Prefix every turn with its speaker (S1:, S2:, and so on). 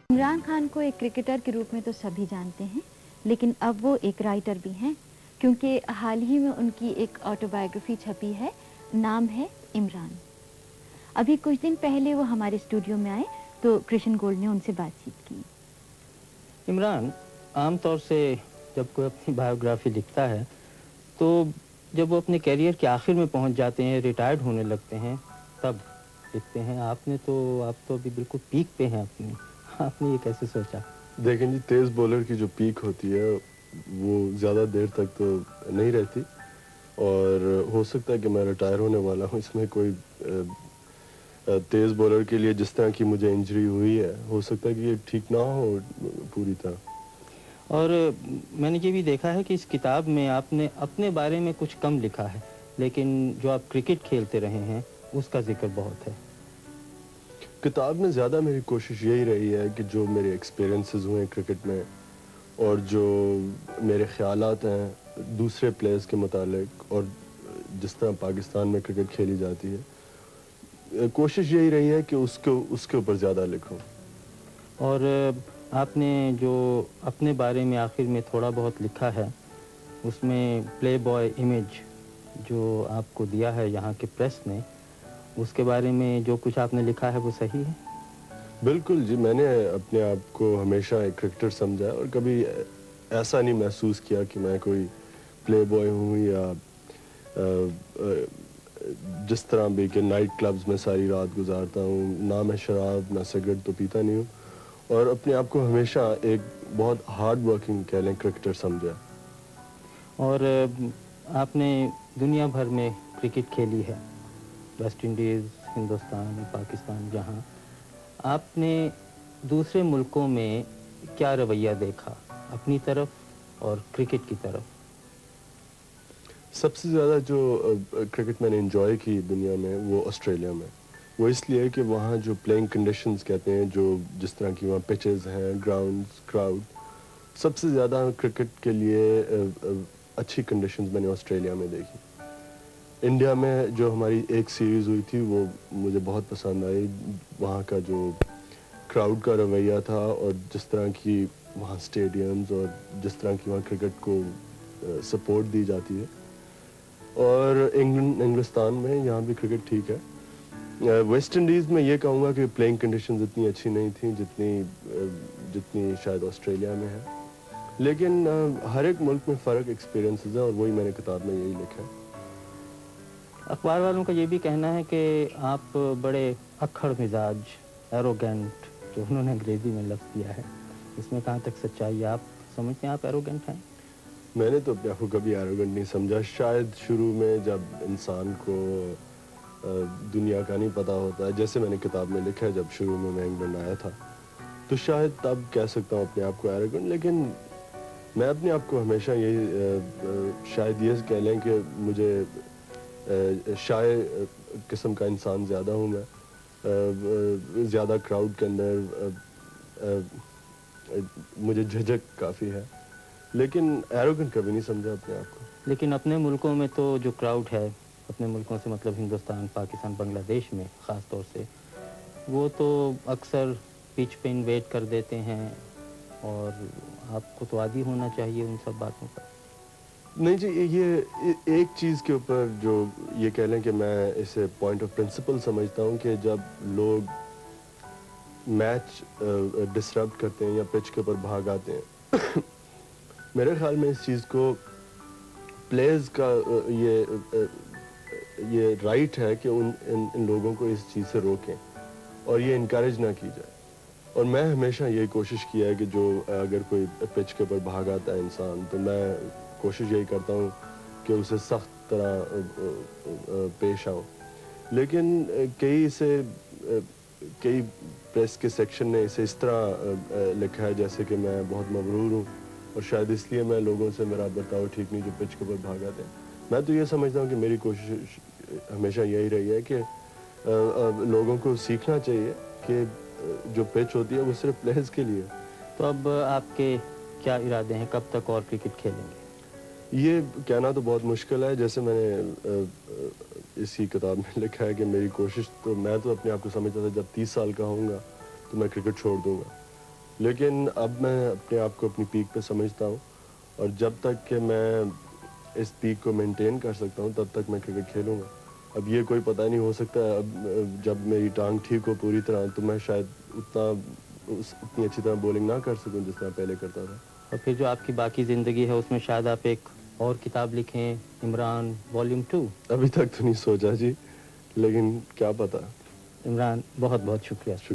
S1: इमरान खान को एक क्रिकेटर के रूप में तो सभी जानते हैं, लेकिन अब वो एक राइटर भी हैं, क्योंकि हाल ही में उनकी एक ऑटोबायोग्राफी छपी है, नाम है इमरान। अभी कुछ दिन पहले वो हमारे स्टूडियो में आए तो कृष्ण गोल्ड ने उनसे बातचीत की।
S2: इमरान, आमतौर से जब कोई अपनी बायोग्राफी लिखता है तो जब वो अपने करियर के आखिर में पहुंच जाते हैं, रिटायर्ड होने लगते हैं, तब लिखते हैं। आप तो अभी बिल्कुल पीक पे हैं अपनी। आपने ये कैसे सोचा?
S3: देखें जी, तेज़ बॉलर की जो पीक होती है वो ज़्यादा देर तक तो नहीं रहती, और हो सकता है कि मैं रिटायर होने वाला हूँ। इसमें कोई तेज़ बॉलर के लिए जिस तरह की मुझे इंजरी हुई है, हो सकता है कि ये ठीक ना हो पूरी तरह।
S2: और मैंने ये भी देखा है कि इस किताब में आपने अपने बारे में कुछ कम लिखा है, लेकिन जो आप क्रिकेट खेलते रहे हैं उसका जिक्र बहुत है।
S3: किताब में ज़्यादा मेरी कोशिश यही रही है कि जो मेरे एक्सपीरियंसेस हुए क्रिकेट में और जो मेरे ख़यालात हैं दूसरे प्लेयर्स के मुतालिक और जिस तरह पाकिस्तान में क्रिकेट खेली जाती है, कोशिश यही रही है कि उसके ऊपर ज़्यादा लिखूं।
S2: और आपने जो अपने बारे में आखिर में थोड़ा बहुत लिखा है, उसमें प्ले बॉय इमेज जो आपको दिया है यहाँ के प्रेस ने, उसके बारे में जो कुछ आपने लिखा है वो सही है?
S3: बिल्कुल जी, मैंने अपने आप को हमेशा एक क्रिकेटर समझा है और कभी ऐसा नहीं महसूस किया कि मैं कोई प्ले बॉय हूँ या जिस तरह भी कि नाइट क्लब्स में सारी रात गुजारता हूँ। ना मैं शराब ना सिगरेट तो पीता नहीं हूँ, और अपने आप को हमेशा एक बहुत हार्ड वर्किंग कह लें क्रिकेटर समझा।
S2: और आपने दुनिया भर में क्रिकेट खेली है, वेस्ट इंडीज़, हिंदुस्तान, पाकिस्तान, जहाँ आपने दूसरे मुल्कों में क्या रवैया देखा अपनी तरफ और क्रिकेट की तरफ?
S3: सबसे ज़्यादा जो क्रिकेट मैंने एंजॉय की दुनिया में वो ऑस्ट्रेलिया में। वो इसलिए कि वहाँ जो प्लेइंग कंडीशंस कहते हैं, जो जिस तरह की वहाँ पिचेस हैं, ग्राउंड्स, क्राउड, सबसे ज़्यादा क्रिकेट के लिए अच्छी कंडीशंस मैंने ऑस्ट्रेलिया में देखी। इंडिया में जो हमारी एक सीरीज़ हुई थी वो मुझे बहुत पसंद आई। वहाँ का जो क्राउड का रवैया था और जिस तरह की वहाँ स्टेडियम्स और जिस तरह की वहाँ क्रिकेट को सपोर्ट दी जाती है। और इंग्लिस्तान में यहाँ भी क्रिकेट ठीक है। वेस्ट इंडीज़ में ये कहूँगा कि प्लेइंग कंडीशंस इतनी अच्छी नहीं थी जितनी शायद ऑस्ट्रेलिया में है, लेकिन हर एक मुल्क में फ़र्क एक्सपीरियंसेस हैं और वही मैंने किताब में यही लिखा है।
S2: अखबार वालों का ये भी कहना है कि आप बड़े अक्खड़ मिजाज, एरोगेंट, जो उन्होंने अंग्रेजी में लफ्ज़ दिया है, इसमें कहाँ तक सच्चाई है? आप समझते हैं आप एरोगेंट हैं?
S3: मैंने तो अपने आप को कभी एरोगेंट नहीं समझा। शायद शुरू में जब इंसान को दुनिया का नहीं पता होता है, जैसे मैंने किताब में लिखा है, जब शुरू में मैं इंग्लैंड आया था, तो शायद तब कह सकता हूँ अपने आप को एरोगेंट। लेकिन मैं अपने आप को हमेशा यही शायद ये कह लें कि मुझे शायर किस्म का इंसान ज़्यादा हूँ मैं। ज़्यादा क्राउड के अंदर मुझे झिझक काफ़ी है, लेकिन एरोगेंट कभी नहीं समझा अपने आप को।
S2: लेकिन अपने मुल्कों में तो जो क्राउड है, अपने मुल्कों से मतलब हिंदुस्तान, पाकिस्तान, बांग्लादेश में ख़ास तौर से, वो तो अक्सर पिच पे इन्वेट कर देते हैं, और आपको तो आदी होना चाहिए उन सब बातों का।
S3: नहीं जी, ये एक चीज़ के ऊपर जो ये कह लें कि मैं इसे पॉइंट ऑफ प्रिंसिपल समझता हूँ कि जब लोग मैच डिसरप्ट करते हैं या पिच के ऊपर भाग आते हैं मेरे ख्याल में इस चीज़ को प्लेयर्स का ये राइट है कि इन लोगों को इस चीज़ से रोकें और ये इनकरेज ना की जाए। और मैं हमेशा ये कोशिश किया है कि जो अगर कोई पिच के ऊपर भाग आता है इंसान, तो मैं कोशिश यही करता हूँ कि उसे सख्त तरह पेश आऊँ। लेकिन कई प्रेस के सेक्शन ने इसे इस तरह लिखा है जैसे कि मैं बहुत मगरूर हूँ और शायद इसलिए मैं लोगों से मेरा बर्ताव ठीक नहीं जो पिच के ऊपर भाग आते हैं। मैं तो ये समझता हूँ कि मेरी कोशिश हमेशा यही रही है कि लोगों को सीखना चाहिए कि जो पिच होती है वो सिर्फ प्लेयर्स के लिए।
S2: तो अब आपके क्या इरादे हैं, कब तक और क्रिकेट खेलेंगे?
S3: ये कहना तो बहुत मुश्किल है। जैसे मैंने इसी किताब में लिखा है कि मेरी कोशिश, तो मैं तो अपने आप को समझता था जब 30 साल का होऊंगा तो मैं क्रिकेट छोड़ दूंगा। لیکن اب میں اپنے آپ کو اپنی پیک پہ سمجھتا ہوں اور جب تک کہ میں اس پیک کو مینٹین کر سکتا ہوں تب تک میں کرکٹ کھیلوں گا. اب یہ کوئی پتہ نہیں ہو سکتا ہے اب جب میری ٹانگ ٹھیک ہو پوری طرح تو میں شاید اتنی اچھی طرح بولنگ نہ کر سکوں جس طرح پہلے کرتا تھا.
S2: اور پھر جو آپ کی باقی زندگی ہے اس میں شاید آپ ایک اور کتاب لکھیں, عمران والیوم 2.
S3: ابھی تک تو نہیں سوچا جی, لیکن کیا پتہ.
S2: عمران, بہت بہت شکریہ.